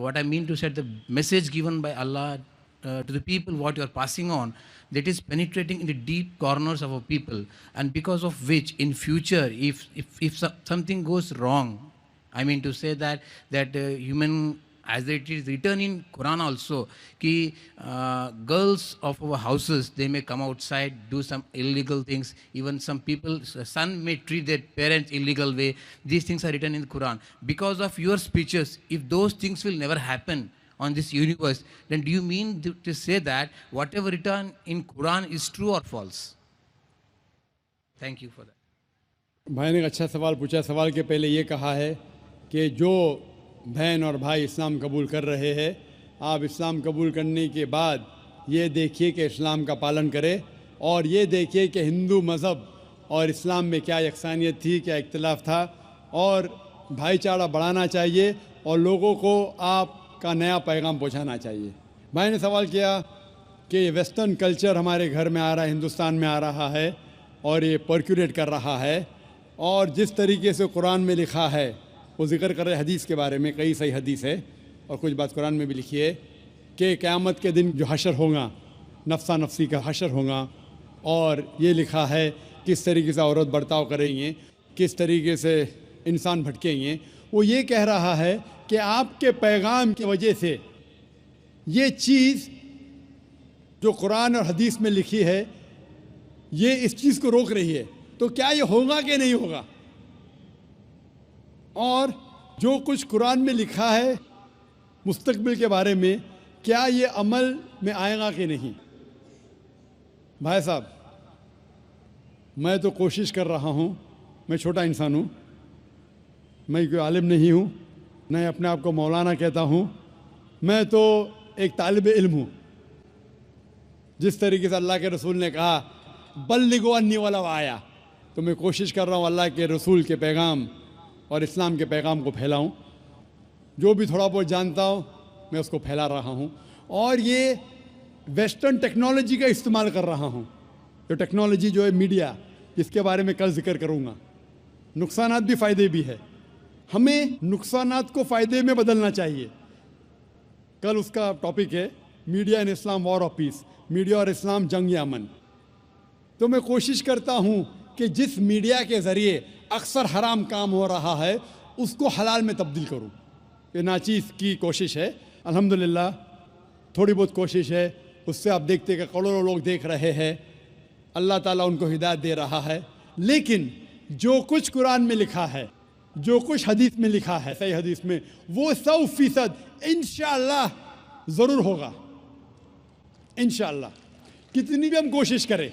what I mean to say, the message given by Allah to the people, what you are passing on, that is penetrating in the deep corners of our people, and because of which in future if something goes wrong, I mean to say that human, as it is written in Quran also, ki girls of our houses, they may come outside, do some illegal things, even some people, son may treat their parents illegal way. These things are written in the Quran. Because of your speeches, if those things will never happen on this universe, then do you mean to say that whatever written in Quran is true or false? Thank you for that. بھائی نے ایک اچھا سوال پوچھا. سوال کے پہلے یہ کہا ہے کہ جو بہن اور بھائی اسلام قبول کر رہے ہیں، آپ اسلام قبول کرنے کے بعد یہ دیکھیے کہ اسلام کا پالن کرے، اور یہ دیکھیے کہ ہندو مذہب اور اسلام میں کیا یکسانیت تھی، کیا اختلاف تھا، اور بھائی چارہ بڑھانا چاہیے اور لوگوں کو آپ کا نیا پیغام پہنچانا چاہیے۔ بھائی نے سوال کیا کہ یہ ویسٹرن کلچر ہمارے گھر میں آ رہا ہے، ہندوستان میں آ رہا ہے اور یہ پرکولیٹ کر رہا ہے، اور جس طریقے سے قرآن میں لکھا ہے وہ ذکر کر رہے حدیث کے بارے میں، کئی صحیح حدیث ہے اور کچھ بات قرآن میں بھی لکھی ہے کہ قیامت کے دن جو حشر ہوگا نفسا نفسی کا حشر ہوگا، اور یہ لکھا ہے کس طریقے سے عورت برتاؤ کریں گے، کس طریقے سے انسان بھٹکیں گے۔ وہ یہ کہہ رہا ہے کہ آپ کے پیغام کی وجہ سے یہ چیز جو قرآن اور حدیث میں لکھی ہے یہ اس چیز کو روک رہی ہے، تو کیا یہ ہوگا کہ نہیں ہوگا؟ اور جو کچھ قرآن میں لکھا ہے مستقبل کے بارے میں، کیا یہ عمل میں آئے گا کہ نہیں؟ بھائی صاحب، میں تو کوشش کر رہا ہوں، میں چھوٹا انسان ہوں، میں کوئی عالم نہیں ہوں، نہ اپنے آپ کو مولانا کہتا ہوں، میں تو ایک طالب علم ہوں۔ جس طریقے سے اللہ کے رسول نے کہا بلغوا انی ولو آیا، تو میں کوشش کر رہا ہوں اللہ کے رسول کے پیغام اور اسلام کے پیغام کو پھیلاؤں۔ جو بھی تھوڑا بہت جانتا ہوں میں اس کو پھیلا رہا ہوں، اور یہ ویسٹرن ٹیکنالوجی کا استعمال کر رہا ہوں۔ جو ٹیکنالوجی جو ہے میڈیا، جس کے بارے میں کل ذکر کروں گا، نقصانات بھی فائدے بھی ہے، ہمیں نقصانات کو فائدے میں بدلنا چاہیے۔ کل اس کا ٹاپک ہے media in Islam war of peace, media اور اسلام جنگ امن۔ تو میں کوشش کرتا ہوں کہ جس میڈیا کے ذریعے اکثر حرام کام ہو رہا ہے اس کو حلال میں تبدیل کروں۔ یہ ناچیز کی کوشش ہے، الحمدللہ تھوڑی بہت کوشش ہے، اس سے آپ دیکھتے کہ کروڑوں لوگ دیکھ رہے ہیں، اللہ تعالیٰ ان کو ہدایت دے رہا ہے۔ لیکن جو کچھ قرآن میں لکھا ہے، جو کچھ حدیث میں لکھا ہے، صحیح حدیث میں، وہ 100% انشاءاللہ ضرور ہوگا، انشاءاللہ، کتنی بھی ہم کوشش کریں۔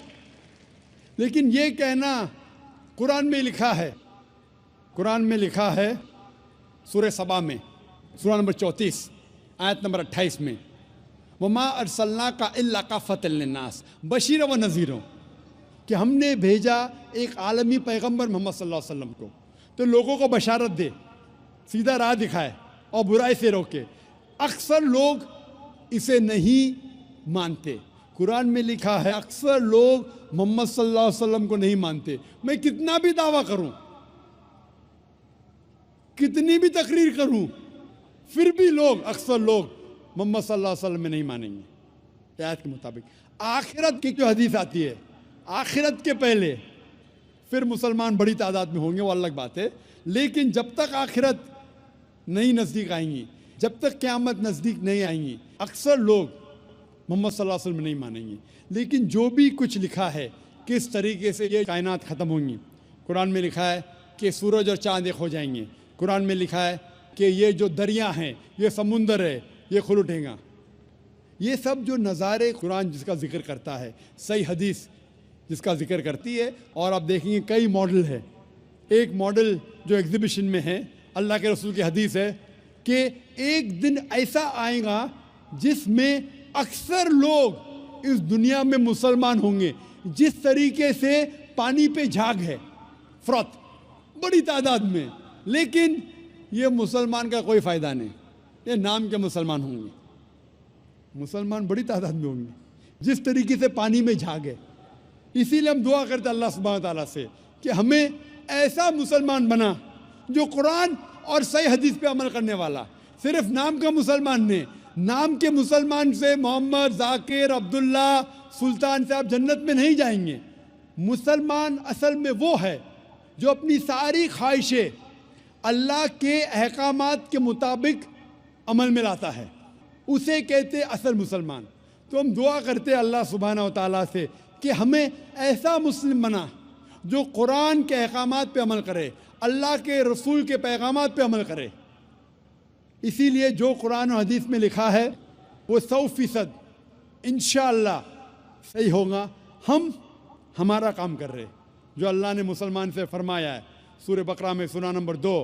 لیکن یہ کہنا قرآن میں لکھا ہے، قرآن میں لکھا ہے سورہ سبا میں، سورہ نمبر 34 آیت نمبر 28 میں، وَمَا أَرْسَلْنَاكَ إِلَّا كَافَّةً لِلنَّاسِ بَشِيرًا وَنَذِيرًا، کہ ہم نے بھیجا ایک عالمی پیغمبر محمد صلی اللہ علیہ وسلم کو، تو لوگوں کو بشارت دے، سیدھا راہ دکھائے اور برائی سے روکے۔ اکثر لوگ اسے نہیں مانتے۔ قرآن میں لکھا ہے اکثر لوگ محمد صلی اللہ علیہ وسلم کو نہیں مانتے۔ میں کتنا بھی دعویٰ کروں، کتنی بھی تقریر کروں، پھر بھی اکثر لوگ محمد صلی اللہ علیہ وسلم میں نہیں مانیں گے آیت کے مطابق۔ آخرت کی جو حدیث آتی ہے، آخرت کے پہلے پھر مسلمان بڑی تعداد میں ہوں گے، وہ الگ بات ہے، لیکن جب تک آخرت نہیں نزدیک آئیں گی، جب تک قیامت نزدیک نہیں آئیں گی، اکثر لوگ محمد صلی اللہ علیہ وسلم نہیں مانیں گے۔ لیکن جو بھی کچھ لکھا ہے کس طریقے سے یہ کائنات ختم ہوں گی، قرآن میں لکھا ہے کہ سورج اور چاند ایک ہو جائیں گے، قرآن میں لکھا ہے کہ یہ جو دریا ہیں، یہ سمندر ہے، یہ کھل اٹھیں گا۔ یہ سب جو نظارے قرآن جس کا ذکر کرتا ہے، صحیح حدیث جس کا ذکر کرتی ہے، اور آپ دیکھیں گے کئی ماڈل ہے۔ ایک ماڈل جو ایگزیبیشن میں ہے، اللہ کے رسول کی حدیث ہے کہ ایک دن ایسا آئے گا جس میں اکثر لوگ اس دنیا میں مسلمان ہوں گے، جس طریقے سے پانی پہ جھاگ ہے، فرات بڑی تعداد میں، لیکن یہ مسلمان کا کوئی فائدہ نہیں، یہ نام کے مسلمان ہوں گے، مسلمان بڑی تعداد میں ہوں گے، جس طریقے سے پانی میں جھاگ ہے۔ اسی لیے ہم دعا کرتے اللہ سبحانہ تعالیٰ سے کہ ہمیں ایسا مسلمان بنا جو قرآن اور صحیح حدیث پہ عمل کرنے والا، صرف نام کا مسلمان نہیں۔ نام کے مسلمان سے محمد، ذاکر، عبداللہ، سلطان سے آپ جنت میں نہیں جائیں گے۔ مسلمان اصل میں وہ ہے جو اپنی ساری خواہشیں اللہ کے احکامات کے مطابق عمل میں لاتا ہے، اسے کہتے اصل مسلمان۔ تو ہم دعا کرتے اللہ سبحانہ و تعالیٰ سے کہ ہمیں ایسا مسلم بنا جو قرآن کے احکامات پہ عمل کرے، اللہ کے رسول کے پیغامات پہ عمل کرے۔ اسی لیے جو قرآن و حدیث میں لکھا ہے وہ 100% انشاءاللہ صحیح ہوگا۔ ہم ہمارا کام کر رہے جو اللہ نے مسلمان سے فرمایا ہے، سورہ بقرہ میں سورہ number 2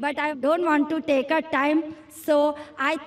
but I don't want to take a time, so I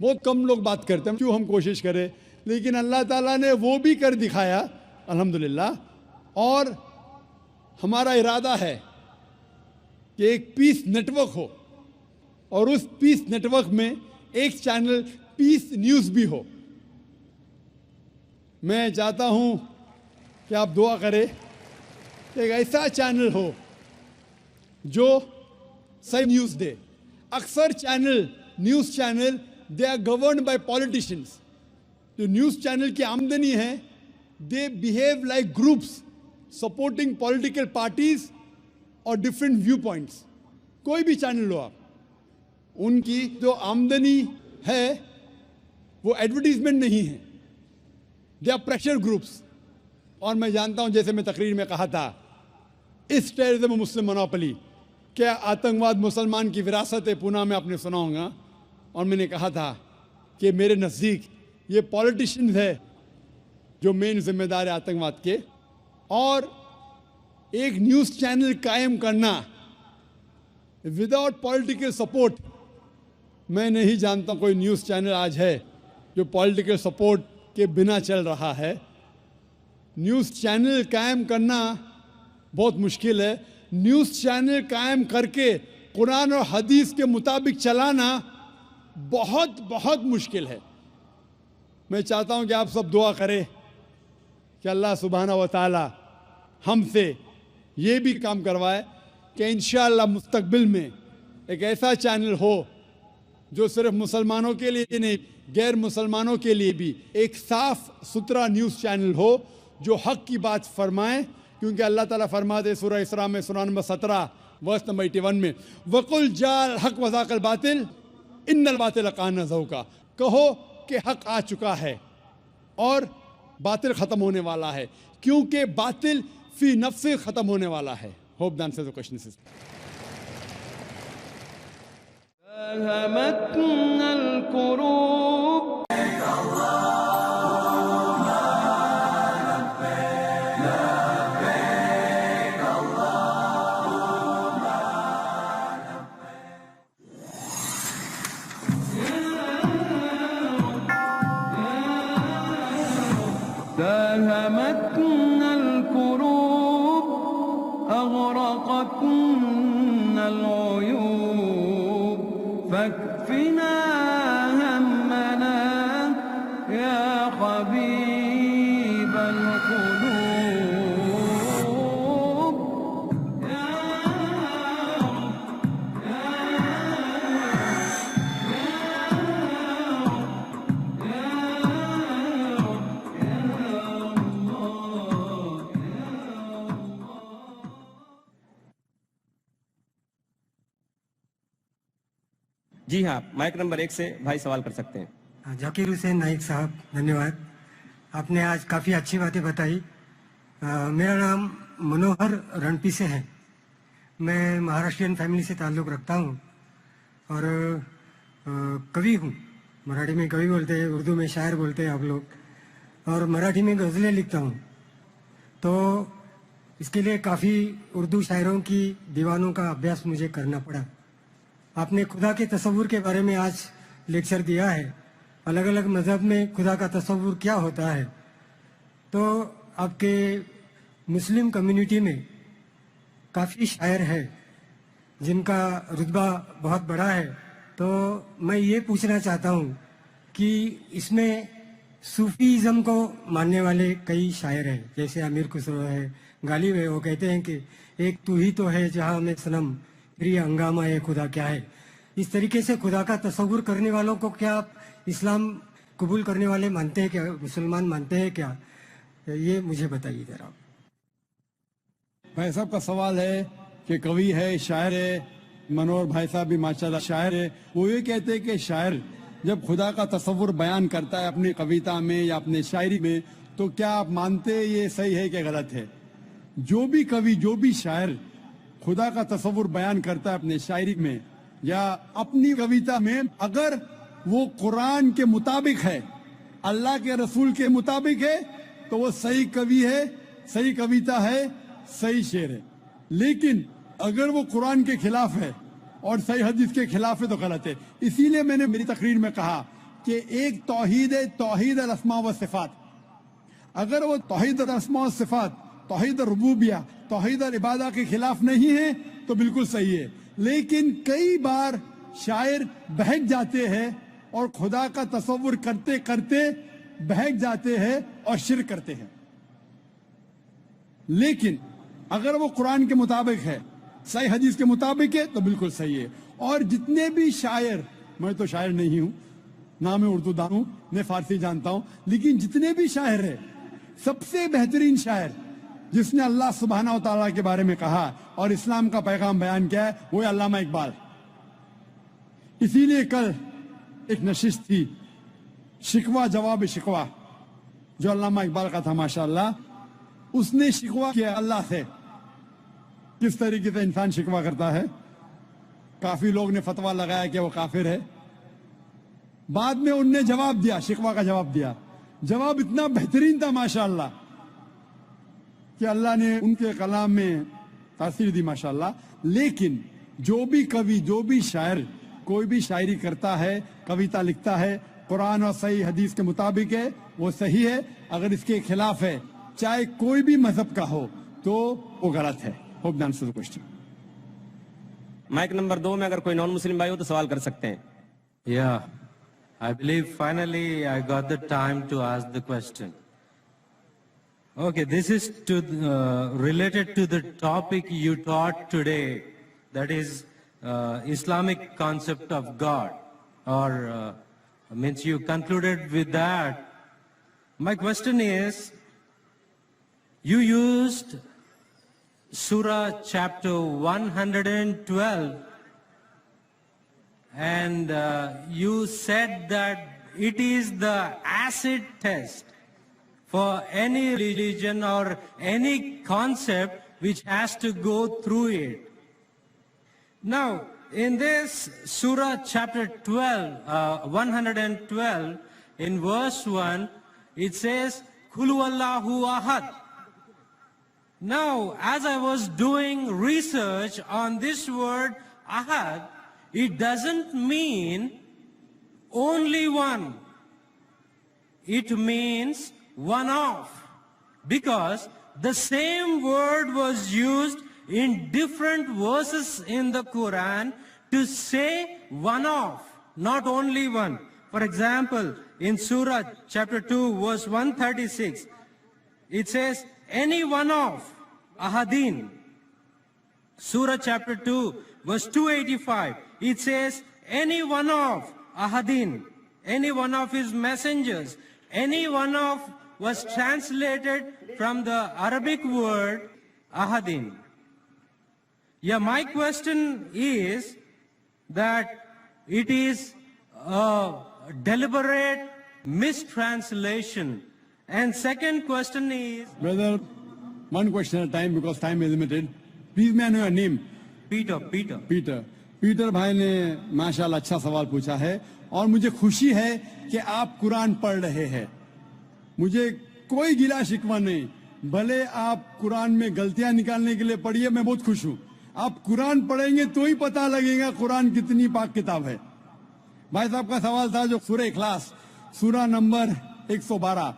بہت کم لوگ بات کرتے ہیں، کیوں ہم کوشش کریں، لیکن اللہ تعالیٰ نے وہ بھی کر دکھایا الحمدللہ. اور ہمارا ارادہ ہے کہ ایک پیس نیٹ ورک ہو، اور اس پیس نیٹ ورک میں ایک چینل پیس نیوز بھی ہو. میں چاہتا ہوں کہ آپ دعا کریں ایک ایسا چینل ہو جو صحیح نیوز دے. اکثر news channel they are governed by politicians. جو نیوز چینل کی آمدنی ہے they behave like groups supporting political parties اور ڈفرینٹ ویو پوائنٹس. کوئی بھی چینل ہو آپ، ان کی جو آمدنی ہے وہ ایڈورٹیزمنٹ نہیں ہے، دے آر پریشر گروپس. اور میں جانتا ہوں، جیسے میں تقریر میں کہا تھا، اس ٹیررزم مسلم منوپلی، کیا آتنکواد مسلمان کی وراثت ہے، پونا میں آپ نے سنا ہوگا. اور میں نے کہا تھا کہ میرے نزدیک یہ پولیٹیشنز ہے جو مین ذمہ دار ہے آتنکواد کے. اور ایک نیوز چینل قائم کرنا وداؤٹ پولیٹیکل سپورٹ، میں نہیں جانتا کوئی نیوز چینل آج ہے جو پولیٹیکل سپورٹ کے بنا چل رہا ہے. نیوز چینل قائم کرنا بہت مشکل ہے. نیوز چینل قائم کر کے قرآن اور حدیث کے مطابق چلانا بہت بہت مشکل ہے. میں چاہتا ہوں کہ آپ سب دعا کریں کہ اللہ سبحانہ و تعالی ہم سے یہ بھی کام کروائے کہ انشاءاللہ مستقبل میں ایک ایسا چینل ہو جو صرف مسلمانوں کے لیے نہیں، غیر مسلمانوں کے لیے بھی ایک صاف ستھرا نیوز چینل ہو جو حق کی بات فرمائیں. کیونکہ اللہ تعالیٰ فرماتے سورہ اسراء میں سورہ نمبر 17 ورس نمبر 81 میں وَقُلْ جَاءَ الْحَقُّ وَزَهَقَ الْبَاطِلُ إِنَّ الْبَاطِلَ كَانَ زَهُوقًا. کہو کہ حق آ چکا ہے اور باطل ختم ہونے والا ہے، کیونکہ باطل فی نفس ختم ہونے والا ہے. ہوپ دان سے تو کوشچن سے فهمتنا الكروب داهمتنا الكروب أغرقتنا العيوب فاكفنا همنا يا حبيب القلوب. جی ہاں، مائک نمبر 1 سے بھائی سوال کر سکتے ہیں. ذاکر حسین نائک صاحب، دھنیہ واد. آپ نے آج کافی اچھی باتیں بتائی. میرا نام منوہر رنپی سے ہے. میں مہاراشٹرین فیملی سے تعلق رکھتا ہوں اور کوی ہوں. مراٹھی میں کوی بولتے ہیں، اردو میں شاعر بولتے ہیں آپ لوگ، اور مراٹھی میں غزلیں لکھتا ہوں. تو اس کے لیے کافی اردو شاعروں کی دیوانوں کا ابھیاس مجھے کرنا پڑا. آپ نے خدا کے تصور کے بارے میں آج لیکچر دیا ہے. الگ الگ مذہب میں خدا کا تصور کیا ہوتا ہے. تو آپ کے مسلم کمیونٹی میں کافی شاعر ہے جن کا رتبہ بہت بڑا ہے. تو میں یہ پوچھنا چاہتا ہوں کہ اس میں صوفیزم کو ماننے والے کئی شاعر ہیں، جیسے امیر خسرو ہے، غالب ہے. وہ کہتے ہیں کہ ایک تو ہی تو ہے جہاں میں صنم، پھر یہ ہنگامہ ہے خدا کیا ہے. اس طریقے سے خدا کا تصور کرنے والوں کو کیا آپ اسلام قبول کرنے والے مانتے ہیں کیا، مسلمان مانتے ہیں کیا؟ یہ مجھے بتائیے ذرا. بھائی صاحب کا سوال ہے کہ کوی ہے، شاعر ہے، منور بھائی صاحب بھی ماشاءاللہ شاعر ہے. وہ یہ کہتے ہیں کہ شاعر جب خدا کا تصور بیان کرتا ہے اپنی کویتا میں یا اپنے شاعری میں، تو کیا آپ مانتے یہ صحیح ہے کہ غلط ہے؟ جو بھی کوی، جو بھی شاعر خدا کا تصور بیان کرتا ہے اپنے شاعری میں یا اپنی کویتا میں، اگر وہ قرآن کے مطابق ہے، اللہ کے رسول کے مطابق ہے، تو وہ صحیح کوی ہے، صحیح کویتا ہے، صحیح شعر ہے. لیکن اگر وہ قرآن کے خلاف ہے اور صحیح حدیث کے خلاف ہے تو غلط ہے. اسی لیے میں نے میری تقریر میں کہا کہ ایک توحید ہے، توحید الاسماء و صفات. اگر وہ توحید الاسماء و صفات، توحید الربوبیہ، توحید العبادہ کے خلاف نہیں ہے تو بالکل صحیح ہے. لیکن کئی بار شاعر بہک جاتے ہیں اور خدا کا تصور کرتے کرتے بہک جاتے ہیں اور شرک کرتے ہیں. لیکن اگر وہ قرآن کے مطابق ہے، صحیح حدیث کے مطابق ہے تو بالکل صحیح ہے. اور جتنے بھی شاعر، میں تو شاعر نہیں ہوں، نہ میں اردو دان ہوں نہ فارسی جانتا ہوں، لیکن جتنے بھی شاعر ہیں، سب سے بہترین شاعر جس نے اللہ سبحانہ و تعالیٰ کے بارے میں کہا اور اسلام کا پیغام بیان کیا ہے وہ ہے علامہ اقبال. اسی لیے کل ایک نشست تھی، شکوہ جواب شکوہ، جو علامہ اقبال کا تھا. ماشاءاللہ اس نے شکوہ کیا اللہ سے. کس طریقے سے انسان شکوہ کرتا ہے. کافی لوگ نے فتویٰ لگایا کہ وہ کافر ہے. بعد میں ان نے جواب دیا، شکوہ کا جواب دیا. جواب اتنا بہترین تھا ماشاءاللہ کہ اللہ نے ان کے کلام میں تاثیر دی ماشاءاللہ. لیکن جو بھی کوی، جو بھی شاعر کوئی بھی شاعری کرتا ہے، کویتا لکھتا ہے، قرآن اور صحیح حدیث کے مطابق ہے وہ صحیح ہے. اگر اس کے خلاف ہے، چاہے کوئی بھی مذہب کا ہو، تو وہ غلط ہے. Hope dance to the question. Mic number 2 میں اگر کوئی نان مسلم بھائی ہو تو سوال کر سکتے ہیں. Yeah, I believe finally I got the time to ask the question. Okay, this is related to the topic you taught today, that is Islamic concept of God, or means you concluded with that. My question is, you used Surah chapter 112 and you said that it is the acid test for any religion or any concept which has to go through it. Now, in this Surah chapter 112, in verse 1, it says, Qul huwallahu ahad. Now, as I was doing research on this word ahad, it doesn't mean only one. It means one of. Because the same word was used in different verses in the Quran to say one of, not only one. For example, in Surah chapter 2 verse 136, it says any one of ahadin. Surah chapter 2 verse 285, it says any one of ahadin, any one of his messengers. Any one of was translated from the Arabic word ahadin. Yeah, my question is that it is a deliberate mistranslation. And second question is... Brother, one question at a time because time is limited. Please may I know your name? Peter. Peter بھائی نے ماشاءاللہ اچھا سوال پوچھا ہے اور مجھے خوشی ہے کہ آپ قرآن پڑھ رہے ہیں. مجھے کوئی گلا شکوہ نہیں. بھلے آپ قرآن میں غلطیاں نکالنے کے لیے پڑھیے، میں بہت خوش ہوں. آپ قرآن پڑھیں گے تو ہی پتہ لگے گا قرآن کتنی پاک کتاب ہے. بھائی صاحب کا سوال تھا جو سورہ اخلاص، سورہ نمبر 112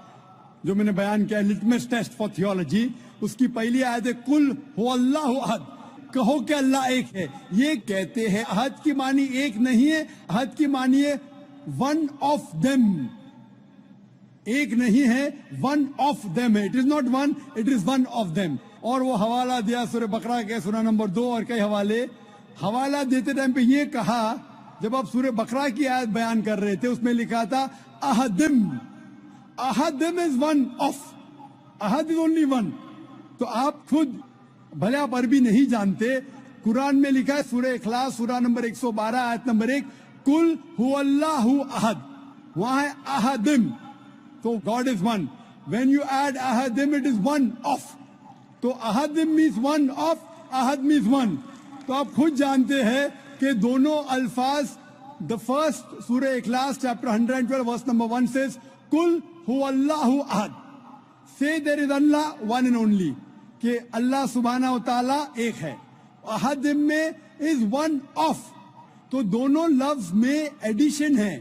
جو میں نے بیان کیا، لٹمس ٹیسٹ فار تھیولوجی، اس کی پہلی آیت ہے قل هو اللہ احد، کہو کہ اللہ ایک ہے. یہ کہتے ہیں احد کی معنی ایک نہیں ہے، احد کی معنی ہے ون آف دیم. ایک نہیں ہے، ون آف دیم ہے. It is not one, it is one of them. اور وہ حوالہ دیا سورہ بقرہ کے سورہ نمبر 2 اور کئی حوالہ دیتے ٹائم پہ یہ کہا، جب آپ سورہ بقرہ کی آیت بیان کر رہے تھے اس میں لکھا تھا احدم. احدم از ون آف، احد از اونلی ون. تو آپ خود بھلے آپ عربی نہیں جانتے، قرآن میں لکھا ہے سورہ اخلاص سورہ نمبر 112 آیت نمبر 1 قل هو اللہ احد، وہاں ہے احدم. تو God is one. When you add ahadim, it is one of. تو ahadim means one of, ahad means one. تو آپ خود جانتے ہیں کہ دونوں الفاظ، the first سورہ اخلاص chapter 112 verse number 1 says قل هو اللہ احد. Say there is Allah one and only. کہ اللہ سبحانہ و تعالیٰ ایک ہے. احدم میں is one of. تو دونوں لفظ میں ایڈیشن ہے.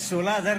16,000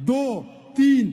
2, 3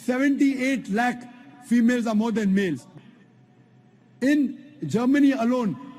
78 lakh females are more than males. In Germany alone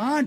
8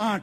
8।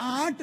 8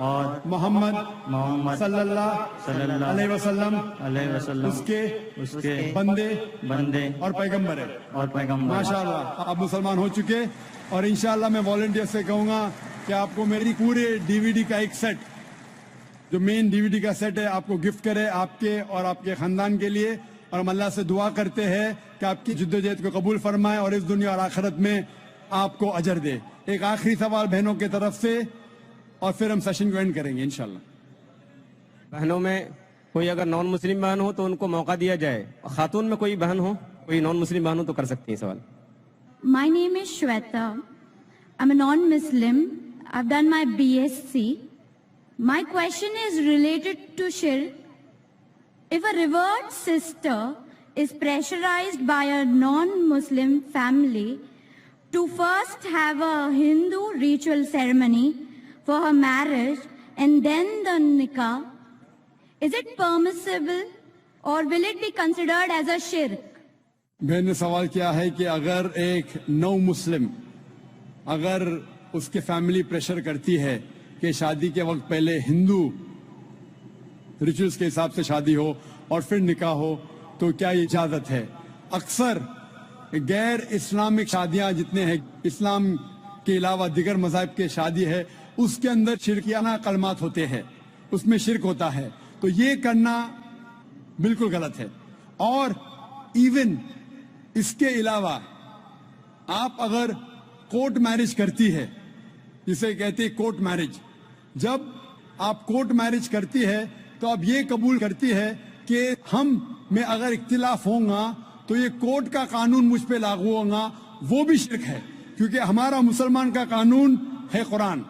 اور محمد صلی اللہ علیہ وسلم اس کے بندے اور پیغمبر ہے. ماشاءاللہ آپ مسلمان ہو چکے. اور انشاءاللہ میں والنٹیئر سے کہوں گا کہ آپ کو میری پورے DVD کا ایک سیٹ, جو مین DVD کا سیٹ ہے, آپ کو گفٹ کرے آپ کے اور آپ کے خاندان کے لیے. اور ہم اللہ سے دعا کرتے ہیں کہ آپ کی جدوجہد کو قبول فرمائے اور اس دنیا اور آخرت میں آپ کو اجر دے. ایک آخری سوال بہنوں کی طرف سے اور پھر ہم سیشن کو اینڈ کریں گے انشاءاللہ. بہنوں میں کوئی اگر نان مسلم بہن ہو تو ان کو موقع دیا جائے. خاتون میں کوئی بہن ہو, کوئی نان مسلم بہن ہو تو کر سکتی ہیں سوال. My name is Shweta. I'm a non-Muslim. I've done my BSc. My question is related to shirk. If a revered sister is pressurized by a non-Muslim family to first have a Hindu ritual ceremony for her marriage and then the nikah, is it permissible or will it be considered as a shirk? بہن نے سوال کیا ہے کہ اگر ایک نو مسلم, اگر اس کے فیملی پریشر کرتی ہے کہ شادی کے وقت پہلے ہندو ریچولز کے حساب سے شادی ہو اور پھر نکاح ہو, تو کیا یہ اجازت ہے؟ اکثر غیر اسلامک شادیاں جتنے ہیں, اسلام کے علاوہ دیگر مذاہب کے شادی ہے, اس کے اندر شرکیانہ کلمات ہوتے ہیں, اس میں شرک ہوتا ہے. تو یہ کرنا بالکل غلط ہے. اور ایون اس کے علاوہ آپ اگر کورٹ میرج کرتی ہے, جسے کہتے ہیں کورٹ میرج, جب آپ کورٹ میرج کرتی ہے تو آپ یہ قبول کرتی ہے کہ ہم میں اگر اختلاف ہوں گا تو یہ کورٹ کا قانون مجھ پہ لاگو ہوگا, وہ بھی شرک ہے. کیونکہ ہمارا مسلمان کا قانون ہے قرآن.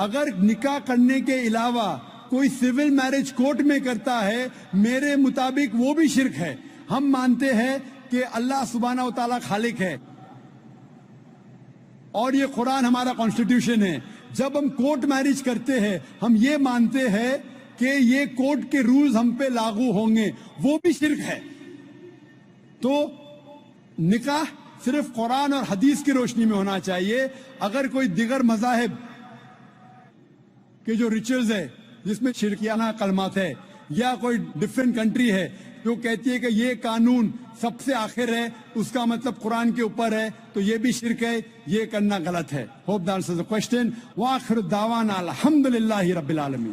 اگر نکاح کرنے کے علاوہ کوئی سول میرج کورٹ میں کرتا ہے, میرے مطابق وہ بھی شرک ہے. ہم مانتے ہیں کہ اللہ سبحانہ و تعالیٰ خالق ہے اور یہ قرآن ہمارا کانسٹیٹیوشن ہے. جب ہم کورٹ میرج کرتے ہیں ہم یہ مانتے ہیں کہ یہ کورٹ کے رولز ہم پہ لاگو ہوں گے, وہ بھی شرک ہے. تو نکاح صرف قرآن اور حدیث کی روشنی میں ہونا چاہیے. اگر کوئی دیگر مذاہب کے جو ریچولز ہے جس میں شرکیانہ کلمات ہے, یا کوئی ڈفرینٹ کنٹری ہے جو کہتی ہے کہ یہ قانون سب سے آخر ہے, اس کا مطلب قرآن کے اوپر ہے, تو یہ بھی شرک ہے, یہ کرنا غلط ہے. Hope that answers the question. وآخر دعوانا الحمدللہ رب العالمین.